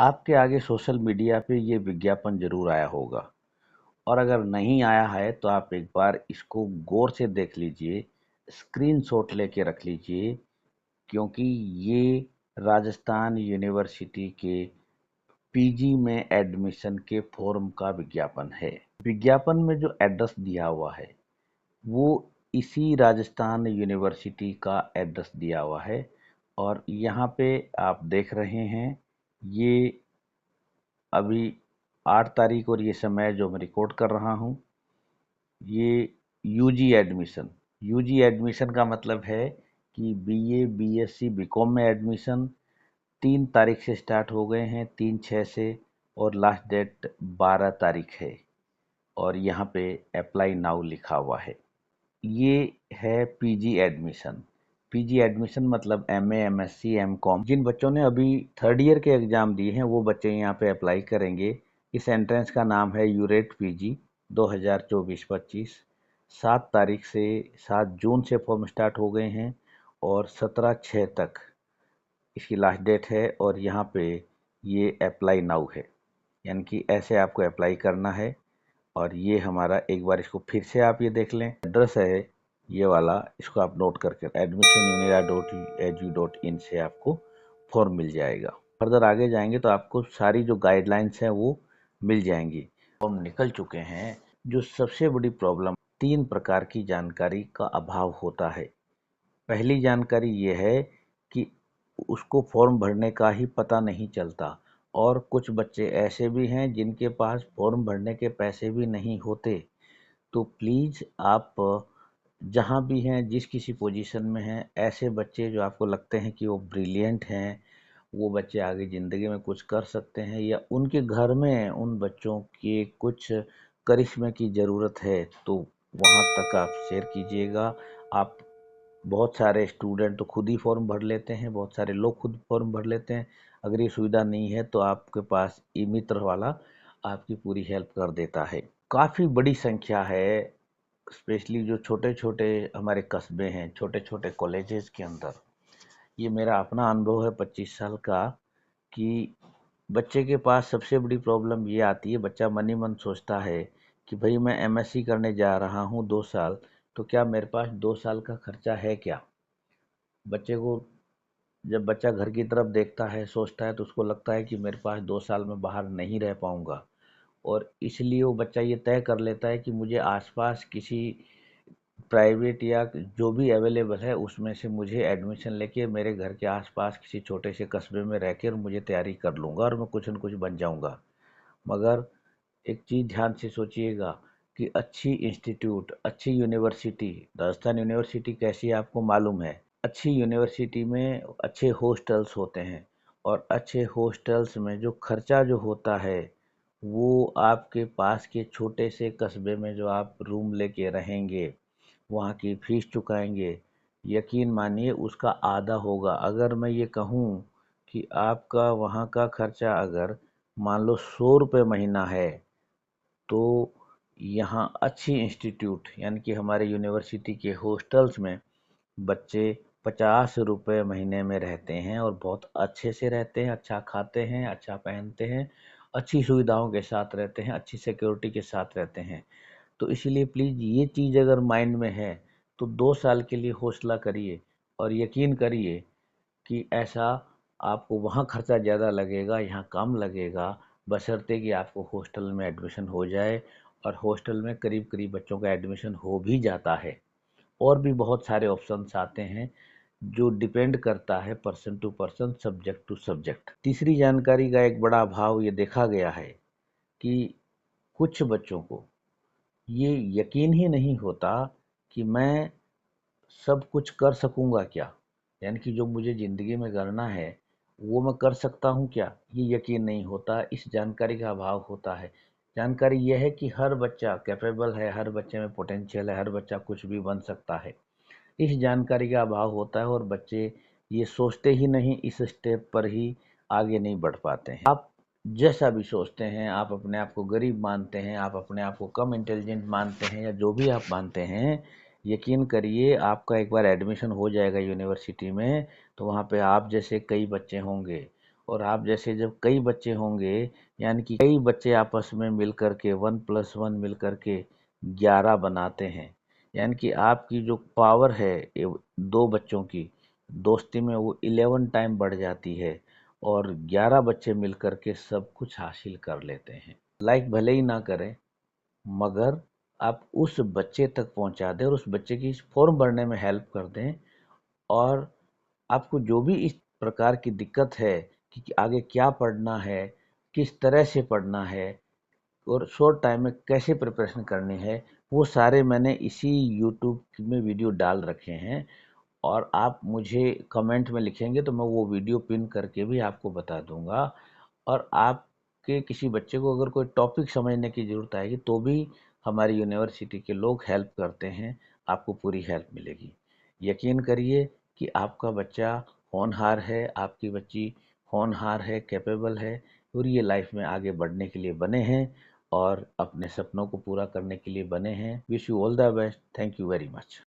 आपके आगे social media पे ये विज्ञापन ज़रूर आया होगा और अगर नहीं आया है तो आप एक बार इसको गौर से देख लीजिए, स्क्रीनशॉट लेके रख लीजिए क्योंकि ये राजस्थान यूनिवर्सिटी के पीजी में एडमिशन के फॉर्म का विज्ञापन है। विज्ञापन में जो एड्रेस दिया हुआ है वो इसी राजस्थान यूनिवर्सिटी का एड्रेस दिया हुआ है और यहाँ पे आप देख रहे हैं ये अभी 8 तारीख और ये समय जो मैं रिकॉर्ड कर रहा हूँ ये यूजी एडमिशन का मतलब है कि बीए बीएससी बीकॉम में एडमिशन 3 तारीख से स्टार्ट हो गए हैं, 3/6 से, और लास्ट डेट 12 तारीख है और यहाँ पे अप्लाई नाउ लिखा हुआ है। ये है पीजी एडमिशन मतलब एमए एमएससी एमकॉम। जिन बच्चों ने अभी थर्ड ईयर के एग्ज़ाम दिए हैं वो बच्चे यहाँ पे अप्लाई करेंगे। इस एंट्रेंस का नाम है यूरेट पीजी 2024-25। 7 तारीख से 7 जून से फॉर्म स्टार्ट हो गए हैं और 17/6 तक इसकी लास्ट डेट है और यहाँ पे ये अप्लाई नाउ है, यानी कि ऐसे आपको अप्लाई करना है। और ये हमारा एक बार इसको फिर से आप ये देख लें, एड्रेस है ये वाला, इसको आप नोट करके admissionunira.edu.in से आपको फॉर्म मिल जाएगा। फर्दर आगे जाएंगे तो आपको सारी जो गाइडलाइंस हैं वो मिल जाएंगी। फॉर्म निकल चुके हैं। जो सबसे बड़ी प्रॉब्लम, 3 प्रकार की जानकारी का अभाव होता है। पहली जानकारी ये है कि उसको फॉर्म भरने का ही पता नहीं चलता और कुछ बच्चे ऐसे भी हैं जिनके पास फॉर्म भरने के पैसे भी नहीं होते। तो प्लीज़ आप जहाँ भी हैं, जिस किसी पोजीशन में हैं, ऐसे बच्चे जो आपको लगते हैं कि वो ब्रिलियंट हैं, वो बच्चे आगे ज़िंदगी में कुछ कर सकते हैं या उनके घर में उन बच्चों के कुछ करिश्मे की ज़रूरत है, तो वहाँ तक आप शेयर कीजिएगा। आप बहुत सारे स्टूडेंट तो खुद ही फॉर्म भर लेते हैं, बहुत सारे लोग खुद फॉर्म भर लेते हैं। अगर ये सुविधा नहीं है तो आपके पास ई मित्र वाला आपकी पूरी हेल्प कर देता है। काफ़ी बड़ी संख्या है, स्पेशली जो छोटे छोटे हमारे कस्बे हैं, छोटे छोटे कॉलेजेस के अंदर। ये मेरा अपना अनुभव है 25 साल का कि बच्चे के पास सबसे बड़ी प्रॉब्लम ये आती है, बच्चा मन ही मन सोचता है कि भाई मैं एमएससी करने जा रहा हूँ 2 साल, तो क्या मेरे पास 2 साल का खर्चा है क्या। बच्चे को, जब बच्चा घर की तरफ देखता है सोचता है तो उसको लगता है कि मेरे पास 2 साल में बाहर नहीं रह पाऊंगा और इसलिए वो बच्चा ये तय कर लेता है कि मुझे आसपास किसी प्राइवेट या जो भी अवेलेबल है उसमें से मुझे एडमिशन लेके मेरे घर के आसपास किसी छोटे से कस्बे में रह कर मुझे तैयारी कर लूँगा और मैं कुछ न कुछ बन जाऊँगा। मगर एक चीज़ ध्यान से सोचिएगा कि अच्छी इंस्टीट्यूट, अच्छी यूनिवर्सिटी, राजस्थान यूनिवर्सिटी कैसी है आपको मालूम है। अच्छी यूनिवर्सिटी में अच्छे हॉस्टल्स होते हैं और अच्छे हॉस्टल्स में जो खर्चा जो होता है वो आपके पास के छोटे से कस्बे में जो आप रूम लेके रहेंगे, वहाँ की फीस चुकाएंगे, यकीन मानिए उसका आधा होगा। अगर मैं ये कहूँ कि आपका वहाँ का खर्चा अगर मान लो 100 रुपये महीना है, तो यहाँ अच्छी इंस्टीट्यूट यानी कि हमारे यूनिवर्सिटी के हॉस्टल्स में बच्चे 50 रुपये महीने में रहते हैं और बहुत अच्छे से रहते हैं, अच्छा खाते हैं, अच्छा पहनते हैं, अच्छी सुविधाओं के साथ रहते हैं, अच्छी सिक्योरिटी के साथ रहते हैं। तो इसीलिए प्लीज़ ये चीज़ अगर माइंड में है तो 2 साल के लिए हौसला करिए और यकीन करिए कि ऐसा आपको वहाँ खर्चा ज़्यादा लगेगा, यहाँ कम लगेगा, बशर्ते कि आपको हॉस्टल में एडमिशन हो जाए। और हॉस्टल में करीब करीब बच्चों का एडमिशन हो भी जाता है। और भी बहुत सारे ऑप्शंस आते हैं जो डिपेंड करता है person to person, subject to subject. तीसरी जानकारी का एक बड़ा अभाव ये देखा गया है कि कुछ बच्चों को ये यकीन ही नहीं होता कि मैं सब कुछ कर सकूंगा क्या, यानी कि जो मुझे ज़िंदगी में करना है वो मैं कर सकता हूँ क्या, ये यकीन नहीं होता। इस जानकारी का अभाव होता है। जानकारी यह है कि हर बच्चा कैपेबल है, हर बच्चे में पोटेंशियल है, हर बच्चा कुछ भी बन सकता है। इस जानकारी का अभाव होता है और बच्चे ये सोचते ही नहीं, इस स्टेप पर ही आगे नहीं बढ़ पाते हैं। आप जैसा भी सोचते हैं, आप अपने आप को गरीब मानते हैं, आप अपने आप को कम इंटेलिजेंट मानते हैं या जो भी आप मानते हैं, यकीन करिए आपका एक बार एडमिशन हो जाएगा यूनिवर्सिटी में तो वहाँ पे आप जैसे कई बच्चे होंगे और आप जैसे जब कई बच्चे होंगे, यानी कि कई बच्चे आपस में मिल कर के 1+1 मिल कर के 11 बनाते हैं, यानी कि आपकी जो पावर है दो बच्चों की दोस्ती में वो 11 टाइम बढ़ जाती है और 11 बच्चे मिल कर के सब कुछ हासिल कर लेते हैं। लाइक भले ही ना करें, मगर आप उस बच्चे तक पहुंचा दें और उस बच्चे की फॉर्म भरने में हेल्प कर दें। और आपको जो भी इस प्रकार की दिक्कत है कि आगे क्या पढ़ना है, किस तरह से पढ़ना है और शॉर्ट टाइम में कैसे प्रिपरेशन करनी है, वो सारे मैंने इसी यूट्यूब में वीडियो डाल रखे हैं। और आप मुझे कमेंट में लिखेंगे तो मैं वो वीडियो पिन करके भी आपको बता दूंगा। और आपके किसी बच्चे को अगर कोई टॉपिक समझने की ज़रूरत आएगी तो भी हमारी यूनिवर्सिटी के लोग हेल्प करते हैं, आपको पूरी हेल्प मिलेगी। यकीन करिए कि आपका बच्चा होनहार है, आपकी बच्ची होनहार है, कैपेबल है और ये लाइफ में आगे बढ़ने के लिए बने हैं और अपने सपनों को पूरा करने के लिए बने हैं। Wish you all the best. Thank you very much.